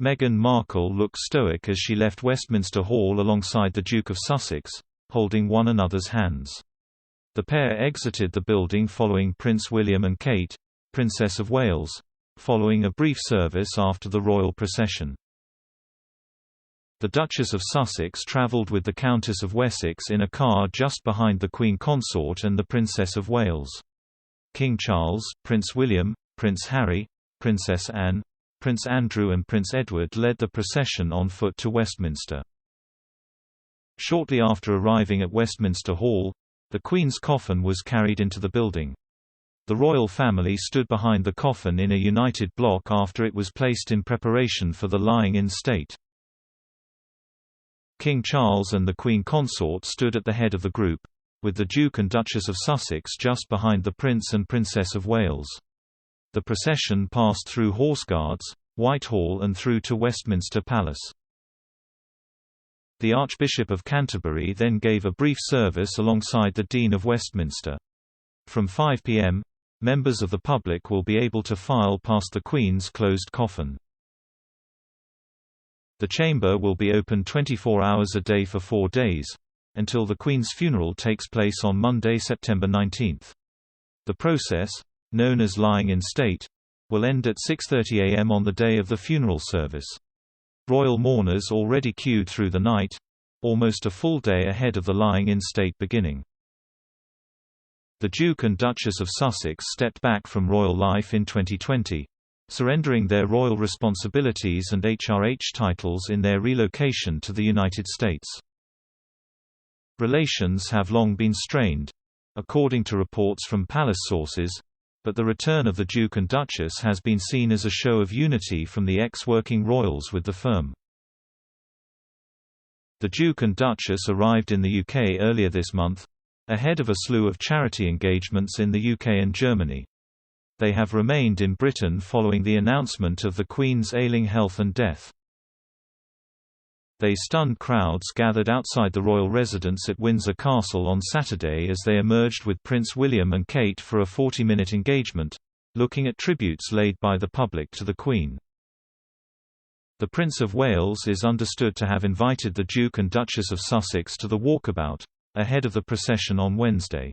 Meghan Markle looked stoic as she left Westminster Hall alongside the Duke of Sussex, holding one another's hands. The pair exited the building following Prince William and Kate, Princess of Wales, following a brief service after the royal procession. The Duchess of Sussex travelled with the Countess of Wessex in a car just behind the Queen Consort and the Princess of Wales. King Charles, Prince William, Prince Harry, Princess Anne, Prince Andrew and Prince Edward led the procession on foot to Westminster. Shortly after arriving at Westminster Hall, the Queen's coffin was carried into the building. The royal family stood behind the coffin in a united block after it was placed in preparation for the lying in state. King Charles and the Queen Consort stood at the head of the group, with the Duke and Duchess of Sussex just behind the Prince and Princess of Wales. The procession passed through Horse Guards, Whitehall and through to Westminster Palace. The Archbishop of Canterbury then gave a brief service alongside the Dean of Westminster. From 5 p.m., members of the public will be able to file past the Queen's closed coffin. The chamber will be open 24 hours a day for 4 days, until the Queen's funeral takes place on Monday, September 19. The process, known as lying in state, will end at 6:30 a.m. on the day of the funeral service. Royal mourners already queued through the night, almost a full day ahead of the lying in state beginning. The Duke and Duchess of Sussex stepped back from royal life in 2020. Surrendering their royal responsibilities and HRH titles in their relocation to the United States. Relations have long been strained, according to reports from palace sources, but the return of the Duke and Duchess has been seen as a show of unity from the ex-working royals with the firm. The Duke and Duchess arrived in the UK earlier this month, ahead of a slew of charity engagements in the UK and Germany. They have remained in Britain following the announcement of the Queen's ailing health and death. They stunned crowds gathered outside the royal residence at Windsor Castle on Saturday as they emerged with Prince William and Kate for a 40-minute engagement, looking at tributes laid by the public to the Queen. The Prince of Wales is understood to have invited the Duke and Duchess of Sussex to the walkabout, ahead of the procession on Wednesday.